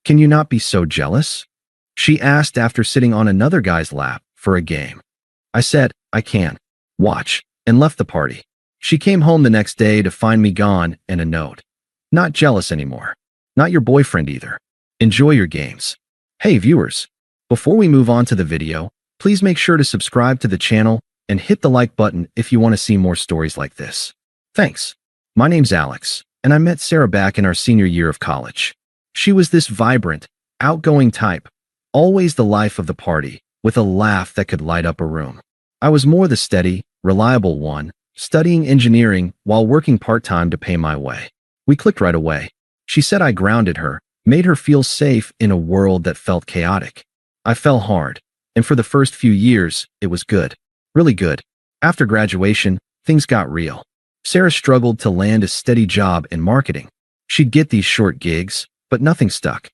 Can you not be so jealous? She asked after sitting on another guy's lap for a game. I said, I can. Watch, and left the party. She came home the next day to find me gone and a note. Not jealous anymore. Not your boyfriend either. Enjoy your games. Hey viewers, before we move on to the video, please make sure to subscribe to the channel and hit the like button if you want to see more stories like this. Thanks. My name's Alex, and I met Sarah back in our senior year of college. She was this vibrant, outgoing type, always the life of the party, with a laugh that could light up a room. I was more the steady, reliable one, studying engineering while working part-time to pay my way. We clicked right away. She said I grounded her, made her feel safe in a world that felt chaotic. I fell hard, and for the first few years, it was good. Really good. After graduation, things got real. Sarah struggled to land a steady job in marketing. She'd get these short gigs, but nothing stuck.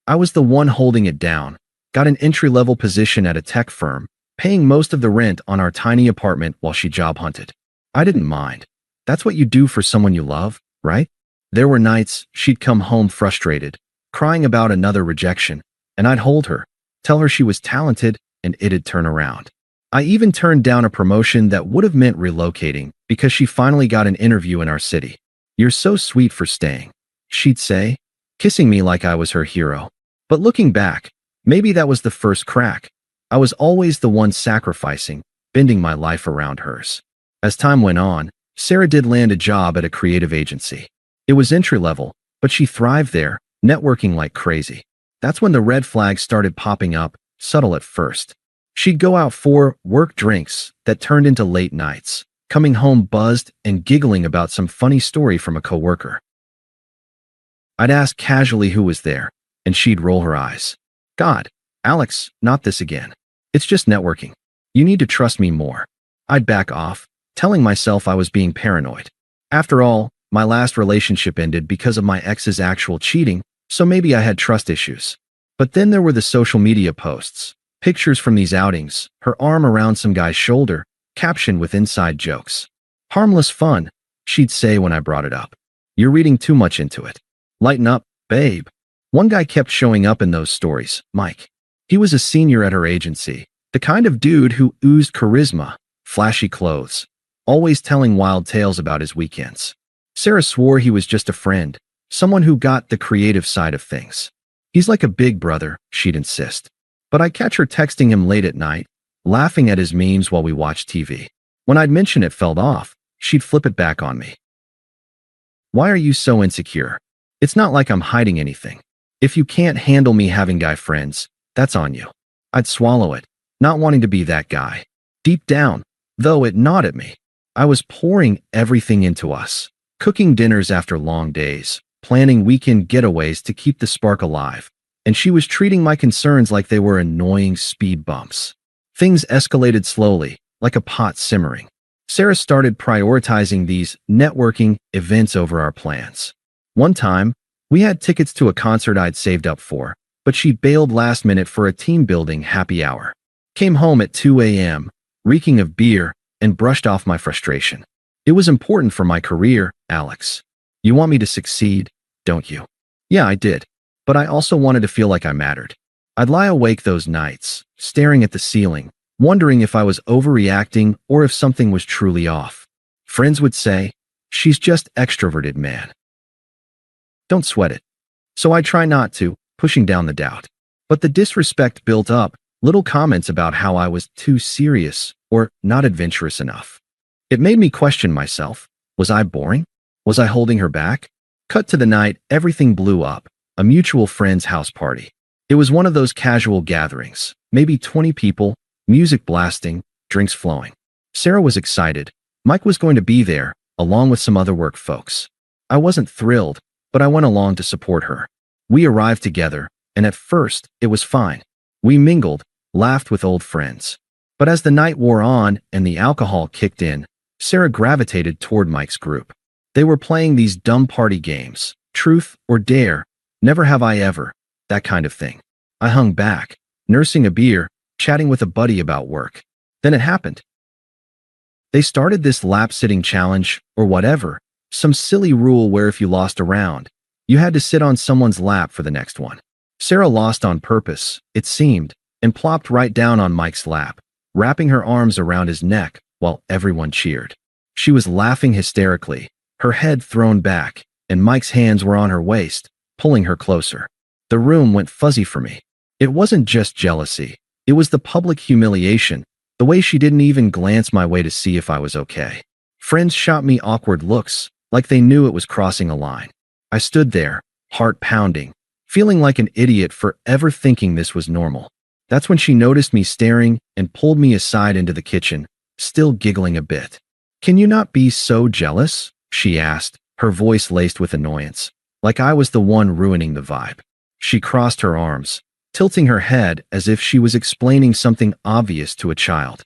I was the one holding it down, got an entry-level position at a tech firm, paying most of the rent on our tiny apartment while she job hunted. I didn't mind. That's what you do for someone you love, right? There were nights she'd come home frustrated, crying about another rejection, and I'd hold her, tell her she was talented, and it'd turn around. I even turned down a promotion that would have meant relocating because she finally got an interview in our city. You're so sweet for staying, she'd say, kissing me like I was her hero. But looking back, maybe that was the first crack. I was always the one sacrificing, bending my life around hers. As time went on, Sarah did land a job at a creative agency. It was entry-level, but she thrived there, networking like crazy. That's when the red flags started popping up, subtle at first. She'd go out for work drinks that turned into late nights, coming home buzzed and giggling about some funny story from a coworker. I'd ask casually who was there, and she'd roll her eyes. God, Alex, not this again. It's just networking. You need to trust me more. I'd back off, telling myself I was being paranoid. After all, my last relationship ended because of my ex's actual cheating, so maybe I had trust issues. But then there were the social media posts. Pictures from these outings, her arm around some guy's shoulder, captioned with inside jokes. Harmless fun, she'd say when I brought it up. You're reading too much into it. Lighten up, babe. One guy kept showing up in those stories, Mike. He was a senior at her agency, the kind of dude who oozed charisma, flashy clothes, always telling wild tales about his weekends. Sarah swore he was just a friend, someone who got the creative side of things. He's like a big brother, she'd insist. But I'd catch her texting him late at night, laughing at his memes while we watched TV. When I'd mention it fell off, she'd flip it back on me. Why are you so insecure? It's not like I'm hiding anything. If you can't handle me having guy friends, that's on you. I'd swallow it, not wanting to be that guy. Deep down, though, it gnawed at me. I was pouring everything into us, cooking dinners after long days, planning weekend getaways to keep the spark alive. And she was treating my concerns like they were annoying speed bumps. Things escalated slowly, like a pot simmering. Sarah started prioritizing these networking events over our plans. One time, we had tickets to a concert I'd saved up for, but she bailed last minute for a team-building happy hour. Came home at 2 a.m., reeking of beer, and brushed off my frustration. It was important for my career, Alex. You want me to succeed, don't you? Yeah, I did. But I also wanted to feel like I mattered. I'd lie awake those nights, staring at the ceiling, wondering if I was overreacting or if something was truly off. Friends would say, she's just extroverted, man. Don't sweat it. So I try not to, pushing down the doubt. But the disrespect built up, little comments about how I was too serious or not adventurous enough. It made me question myself. Was I boring? Was I holding her back? Cut to the night, everything blew up. A mutual friend's house party. It was one of those casual gatherings, maybe 20 people, music blasting, drinks flowing. Sarah was excited. Mike was going to be there, along with some other work folks. I wasn't thrilled, but I went along to support her. We arrived together, and at first, it was fine. We mingled, laughed with old friends. But as the night wore on and the alcohol kicked in, Sarah gravitated toward Mike's group. They were playing these dumb party games, truth or dare, never have I ever, that kind of thing. I hung back, nursing a beer, chatting with a buddy about work. Then it happened. They started this lap-sitting challenge, or whatever, some silly rule where if you lost a round, You had to sit on someone's lap for the next one. Sarah lost on purpose, it seemed, and plopped right down on Mike's lap, wrapping her arms around his neck while everyone cheered. She was laughing hysterically, her head thrown back, and Mike's hands were on her waist, pulling her closer. The room went fuzzy for me. It wasn't just jealousy. It was the public humiliation, the way she didn't even glance my way to see if I was okay. Friends shot me awkward looks, like they knew it was crossing a line. I stood there, heart pounding, feeling like an idiot for ever thinking this was normal. That's when she noticed me staring and pulled me aside into the kitchen, still giggling a bit. "Can you not be so jealous?" she asked, her voice laced with annoyance, like I was the one ruining the vibe. She crossed her arms, tilting her head as if she was explaining something obvious to a child.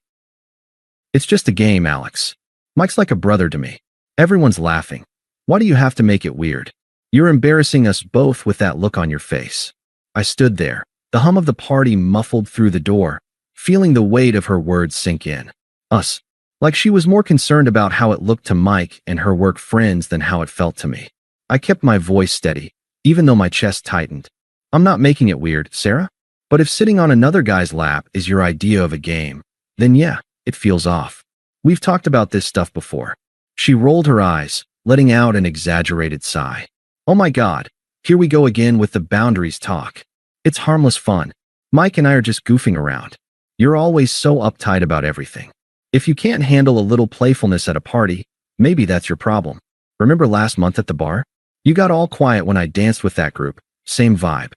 "It's just a game, Alex. Mike's like a brother to me. Everyone's laughing. Why do you have to make it weird? You're embarrassing us both with that look on your face." I stood there, the hum of the party muffled through the door, feeling the weight of her words sink in. Us. Like she was more concerned about how it looked to Mike and her work friends than how it felt to me. I kept my voice steady, even though my chest tightened. "I'm not making it weird, Sarah. But if sitting on another guy's lap is your idea of a game, then yeah, it feels off. We've talked about this stuff before." She rolled her eyes, letting out an exaggerated sigh. "Oh my God, here we go again with the boundaries talk. It's harmless fun. Mike and I are just goofing around. You're always so uptight about everything. If you can't handle a little playfulness at a party, maybe that's your problem. Remember last month at the bar? You got all quiet when I danced with that group. Same vibe.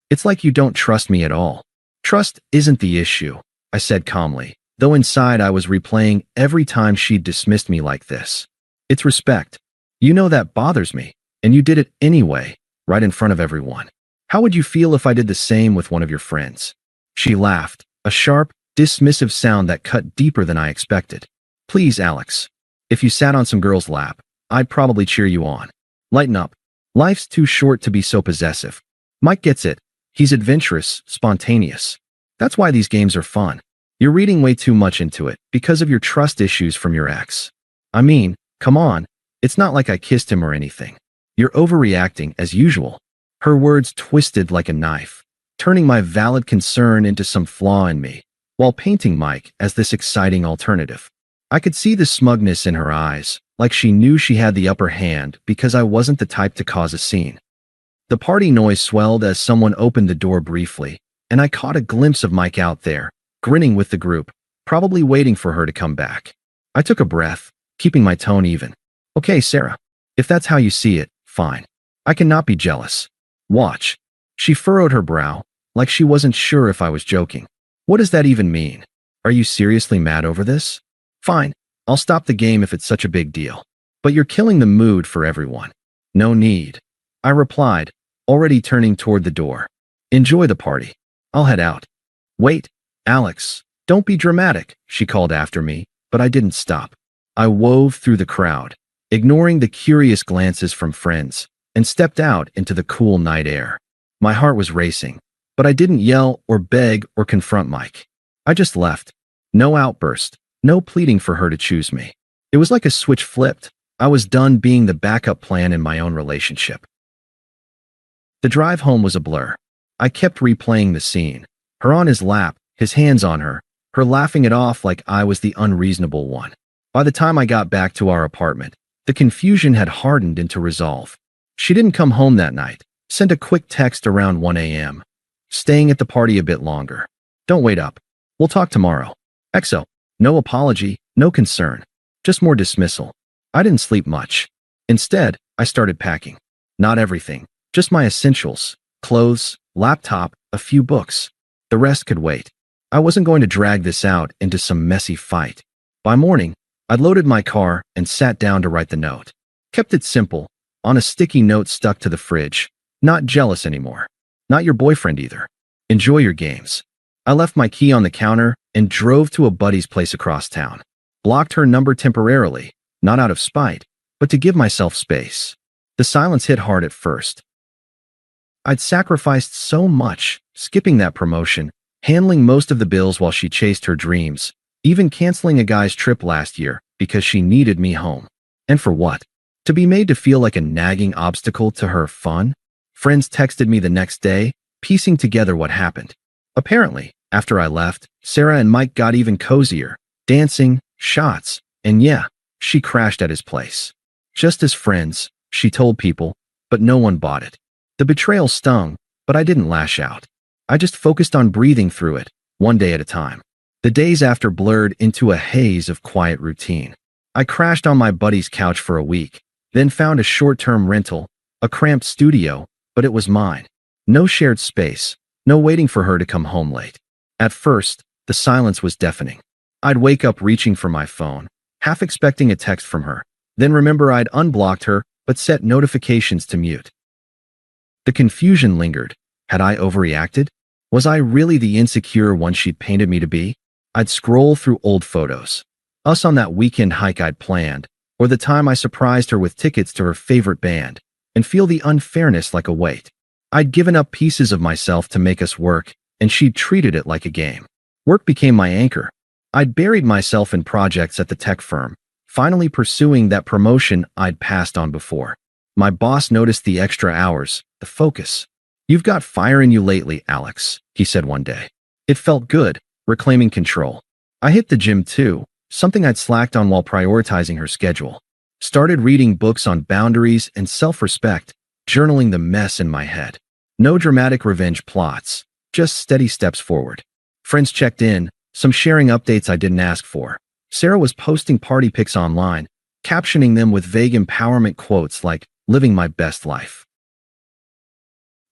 It's like you don't trust me at all." "Trust isn't the issue," I said calmly, though inside I was replaying every time she'd dismissed me like this. "It's respect. You know that bothers me, and you did it anyway, right in front of everyone. How would you feel if I did the same with one of your friends?" She laughed, a sharp, dismissive sound that cut deeper than I expected. "Please, Alex. If you sat on some girl's lap, I'd probably cheer you on. Lighten up. Life's too short to be so possessive. Mike gets it. He's adventurous, spontaneous. That's why these games are fun. You're reading way too much into it because of your trust issues from your ex. I mean, come on. It's not like I kissed him or anything. You're overreacting as usual." Her words twisted like a knife, turning my valid concern into some flaw in me, while painting Mike as this exciting alternative. I could see the smugness in her eyes, like she knew she had the upper hand because I wasn't the type to cause a scene. The party noise swelled as someone opened the door briefly, and I caught a glimpse of Mike out there, grinning with the group, probably waiting for her to come back. I took a breath, keeping my tone even. "Okay, Sarah. If that's how you see it, fine. I cannot be jealous. Watch." She furrowed her brow, like she wasn't sure if I was joking. "What does that even mean? Are you seriously mad over this? Fine, I'll stop the game if it's such a big deal. But you're killing the mood for everyone." "No need," I replied, already turning toward the door. "Enjoy the party. I'll head out." "Wait, Alex, don't be dramatic," she called after me, but I didn't stop. I wove through the crowd, ignoring the curious glances from friends, and stepped out into the cool night air. My heart was racing, but I didn't yell or beg or confront Mike. I just left. No outburst, no pleading for her to choose me. It was like a switch flipped. I was done being the backup plan in my own relationship. The drive home was a blur. I kept replaying the scene. Her on his lap, his hands on her, her laughing it off like I was the unreasonable one. By the time I got back to our apartment, the confusion had hardened into resolve. She didn't come home that night. Sent a quick text around 1 a.m. "Staying at the party a bit longer. Don't wait up. We'll talk tomorrow." XO. No apology, no concern. Just more dismissal. I didn't sleep much. Instead, I started packing. Not everything, just my essentials. Clothes, laptop, a few books. The rest could wait. I wasn't going to drag this out into some messy fight. By morning, I'd loaded my car and sat down to write the note. Kept it simple, on a sticky note stuck to the fridge. "Not jealous anymore. Not your boyfriend either. Enjoy your games." I left my key on the counter and drove to a buddy's place across town. Blocked her number temporarily, not out of spite, but to give myself space. The silence hit hard at first. I'd sacrificed so much, skipping that promotion, handling most of the bills while she chased her dreams, even canceling a guy's trip last year because she needed me home. And for what? To be made to feel like a nagging obstacle to her fun? Friends texted me the next day, piecing together what happened. Apparently, after I left, Sarah and Mike got even cozier, dancing, shots, and yeah, she crashed at his place. Just as friends, she told people, but no one bought it. The betrayal stung, but I didn't lash out. I just focused on breathing through it, one day at a time. The days after blurred into a haze of quiet routine. I crashed on my buddy's couch for a week, then found a short-term rental, a cramped studio, but it was mine. No shared space, no waiting for her to come home late. At first, the silence was deafening. I'd wake up reaching for my phone, half expecting a text from her, then remember I'd unblocked her but set notifications to mute. The confusion lingered. Had I overreacted? Was I really the insecure one she'd painted me to be? I'd scroll through old photos. Us on that weekend hike I'd planned, or the time I surprised her with tickets to her favorite band, and feel the unfairness like a weight. I'd given up pieces of myself to make us work, and she'd treated it like a game. Work became my anchor. I'd buried myself in projects at the tech firm, finally pursuing that promotion I'd passed on before. My boss noticed the extra hours, the focus. "You've got fire in you lately, Alex," he said one day. It felt good, reclaiming control. I hit the gym too, something I'd slacked on while prioritizing her schedule. Started reading books on boundaries and self-respect, journaling the mess in my head. No dramatic revenge plots, just steady steps forward. Friends checked in, some sharing updates I didn't ask for. Sarah was posting party pics online, captioning them with vague empowerment quotes like, "living my best life."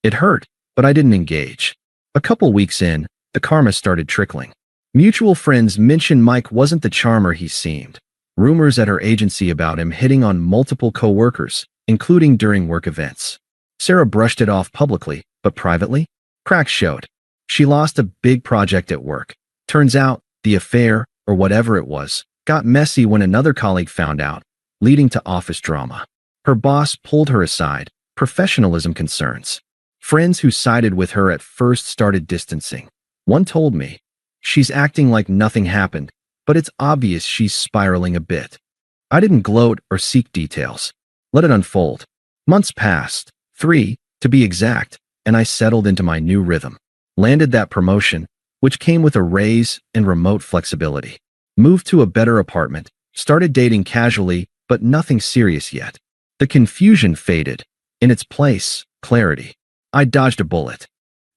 It hurt, but I didn't engage. A couple weeks in, the karma started trickling. Mutual friends mentioned Mike wasn't the charmer he seemed. Rumors at her agency about him hitting on multiple co-workers, including during work events. Sarah brushed it off publicly, but privately, cracks showed. She lost a big project at work. Turns out, the affair, or whatever it was, got messy when another colleague found out, leading to office drama. Her boss pulled her aside, professionalism concerns. Friends who sided with her at first started distancing. One told me, "She's acting like nothing happened, but it's obvious she's spiraling a bit." I didn't gloat or seek details. Let it unfold. Months passed, 3, to be exact, and I settled into my new rhythm. Landed that promotion, which came with a raise and remote flexibility. Moved to a better apartment, started dating casually, but nothing serious yet. The confusion faded. In its place, clarity. I dodged a bullet.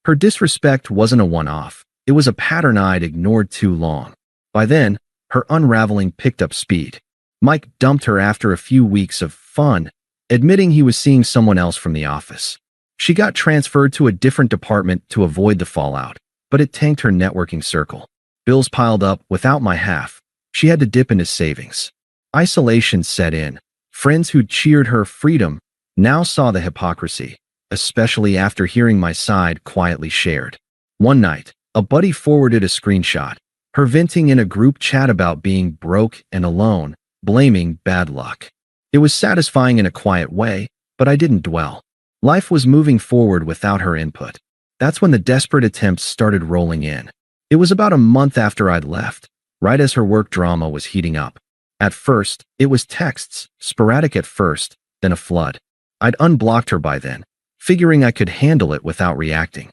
Her disrespect wasn't a one-off. It was a pattern I'd ignored too long. By then, her unraveling picked up speed. Mike dumped her after a few weeks of fun, admitting he was seeing someone else from the office. She got transferred to a different department to avoid the fallout, but it tanked her networking circle. Bills piled up without my half. She had to dip into savings. Isolation set in. Friends who'd cheered her freedom now saw the hypocrisy, especially after hearing my side quietly shared. One night, a buddy forwarded a screenshot, her venting in a group chat about being broke and alone, blaming bad luck. It was satisfying in a quiet way, but I didn't dwell. Life was moving forward without her input. That's when the desperate attempts started rolling in. It was about a month after I'd left, right as her work drama was heating up. At first, it was texts, sporadic at first, then a flood. I'd unblocked her by then, figuring I could handle it without reacting.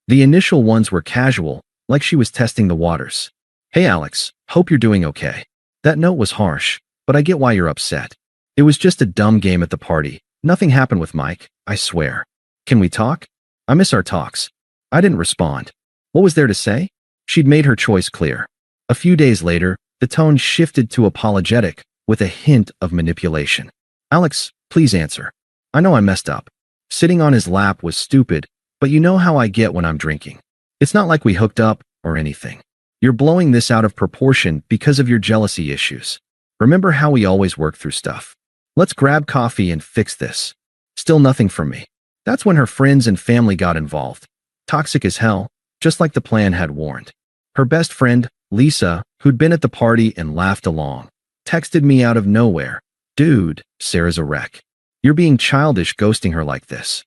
The initial ones were casual, like she was testing the waters. "Hey Alex, hope you're doing okay." That note was harsh, but I get why you're upset. It was just a dumb game at the party. Nothing happened with Mike, I swear. "Can we talk? I miss our talks." I didn't respond. What was there to say? She'd made her choice clear. A few days later, the tone shifted to apologetic, with a hint of manipulation. "Alex, please answer. I know I messed up. Sitting on his lap was stupid, but you know how I get when I'm drinking. It's not like we hooked up or anything. You're blowing this out of proportion because of your jealousy issues. Remember how we always work through stuff. Let's grab coffee and fix this." Still nothing from me. That's when her friends and family got involved. Toxic as hell, just like the plan had warned. Her best friend, Lisa, who'd been at the party and laughed along, texted me out of nowhere. "Dude, Sarah's a wreck. You're being childish ghosting her like this.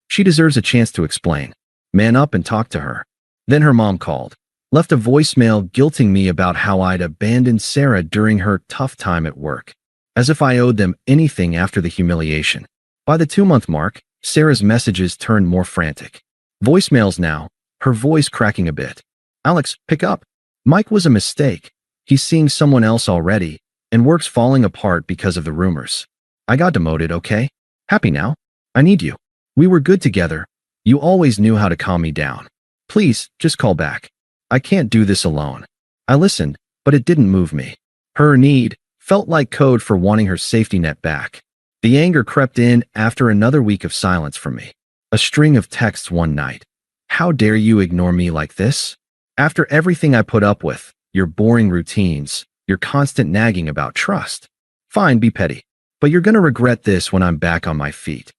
She deserves a chance to explain. Man up and talk to her." Then her mom called, left a voicemail guilting me about how I'd abandoned Sarah during her tough time at work. as if I owed them anything after the humiliation. By the 2-month mark, Sarah's messages turned more frantic. Voicemails now, her voice cracking a bit. Alex, pick up. Mike was a mistake. He's seeing someone else already, and work's falling apart because of the rumors. I got demoted, okay? Happy now? I need you. We were good together. You always knew how to calm me down. Please, just call back. I can't do this alone. I listened, but it didn't move me. Her need felt like code for wanting her safety net back. The anger crept in after another week of silence from me. A string of texts one night. How dare you ignore me like this? After everything I put up with, your boring routines, your constant nagging about trust. Fine, be petty. But you're gonna regret this when I'm back on my feet.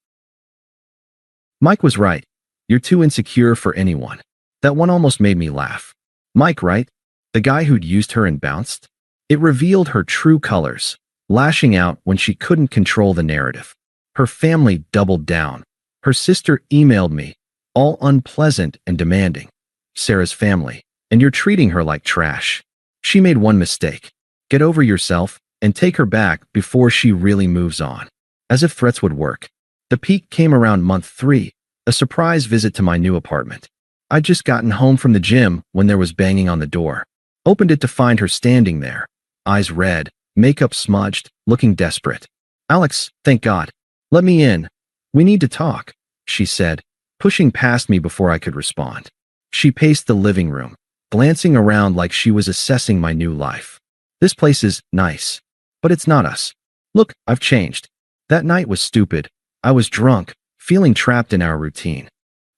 Mike was right. You're too insecure for anyone. That one almost made me laugh. Mike, right? The guy who'd used her and bounced? It revealed her true colors, lashing out when she couldn't control the narrative. Her family doubled down. Her sister emailed me, all unpleasant and demanding. Sarah's family, and you're treating her like trash. She made one mistake. Get over yourself and take her back before she really moves on. As if threats would work. The peak came around month 3, a surprise visit to my new apartment. I'd just gotten home from the gym when there was banging on the door. Opened it to find her standing there, eyes red, makeup smudged, looking desperate. Alex, thank God. Let me in. We need to talk, she said, pushing past me before I could respond. She paced the living room, glancing around like she was assessing my new life. This place is nice, but it's not us. Look, I've changed. That night was stupid. I was drunk, feeling trapped in our routine.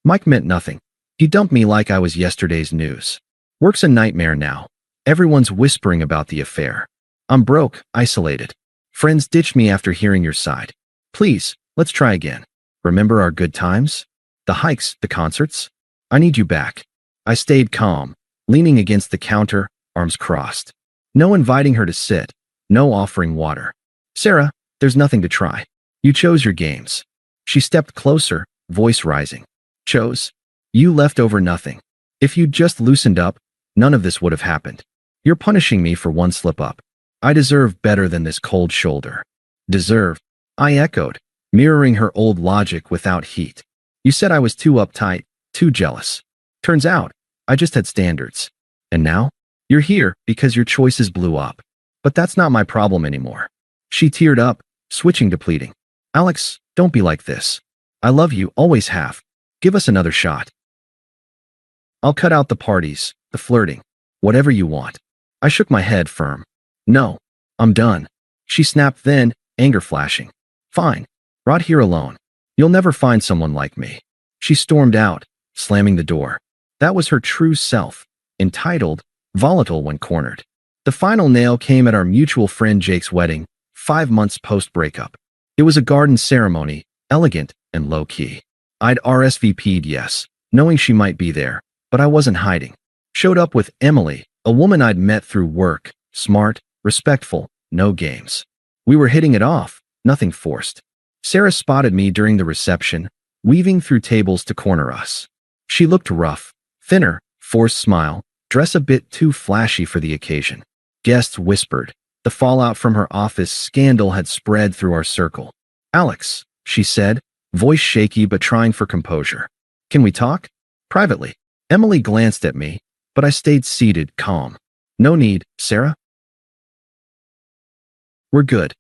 Mike meant nothing. He dumped me like I was yesterday's news. Work's a nightmare now. Everyone's whispering about the affair. I'm broke, isolated. Friends ditched me after hearing your side. Please, let's try again. Remember our good times? The hikes, the concerts? I need you back. I stayed calm, leaning against the counter, arms crossed. No inviting her to sit, no offering water. Sarah, there's nothing to try. You chose your games. She stepped closer, voice rising. Chose? You left over nothing. If you'd just loosened up, none of this would have happened. You're punishing me for one slip up. I deserve better than this cold shoulder. Deserve? I echoed, mirroring her old logic without heat. You said I was too uptight, too jealous. Turns out, I just had standards. And now? You're here because your choices blew up. But that's not my problem anymore. She teared up, switching to pleading. Alex, don't be like this. I love you, always have. Give us another shot. I'll cut out the parties, the flirting, whatever you want. I shook my head firm. No, I'm done. She snapped then, anger flashing. Fine. Rot here alone. You'll never find someone like me. She stormed out, slamming the door. That was her true self, entitled, volatile when cornered. The final nail came at our mutual friend Jake's wedding, 5 months post-breakup. It was a garden ceremony, elegant and low-key. I'd RSVP'd yes, knowing she might be there, but I wasn't hiding. Showed up with Emily, a woman I'd met through work, smart, respectful, no games. We were hitting it off, nothing forced. Sarah spotted me during the reception, weaving through tables to corner us. She looked rough, thinner, forced smile, dress a bit too flashy for the occasion. Guests whispered. The fallout from her office scandal had spread through our circle. Alex, she said, voice shaky but trying for composure. Can we talk? Privately. Emily glanced at me, but I stayed seated, calm. No need, Sarah. We're good.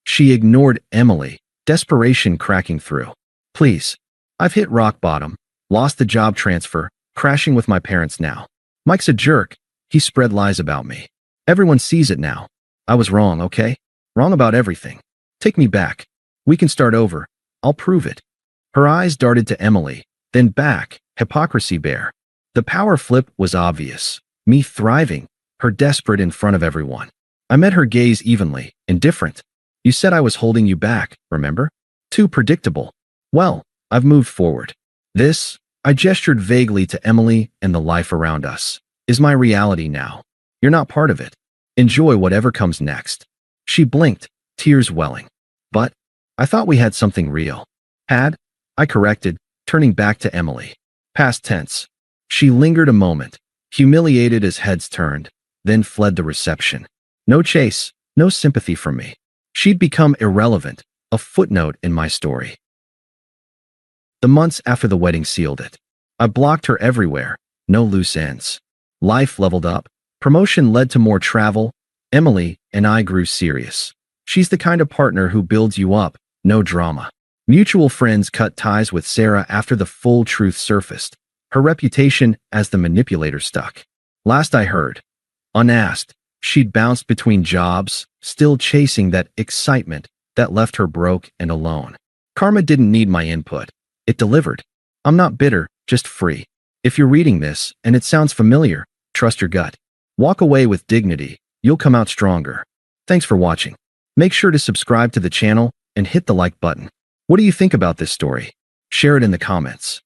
She ignored Emily, desperation cracking through. Please. I've hit rock bottom, lost the job transfer, crashing with my parents now. Mike's a jerk. He spread lies about me. Everyone sees it now. I was wrong, okay? Wrong about everything. Take me back. We can start over. I'll prove it. Her eyes darted to Emily, then back, hypocrisy bare. The power flip was obvious. Me thriving, her desperate in front of everyone. I met her gaze evenly, indifferent. You said I was holding you back, remember? Too predictable. Well, I've moved forward. This, I gestured vaguely to Emily and the life around us, is my reality now. You're not part of it. Enjoy whatever comes next. She blinked, tears welling. But I thought we had something real. Had? I corrected, turning back to Emily. Past tense. She lingered a moment, humiliated as heads turned, then fled the reception. No chase, no sympathy from me. She'd become irrelevant, a footnote in my story. The months after the wedding sealed it. I blocked her everywhere, no loose ends. Life leveled up. Promotion led to more travel. Emily and I grew serious. She's the kind of partner who builds you up, no drama. Mutual friends cut ties with Sarah after the full truth surfaced. Her reputation as the manipulator stuck. Last I heard, unasked, she'd bounced between jobs, still chasing that excitement that left her broke and alone. Karma didn't need my input. It delivered. I'm not bitter, just free. If you're reading this and it sounds familiar, trust your gut. Walk away with dignity. You'll come out stronger. Thanks for watching. Make sure to subscribe to the channel and hit the like button. What do you think about this story? Share it in the comments.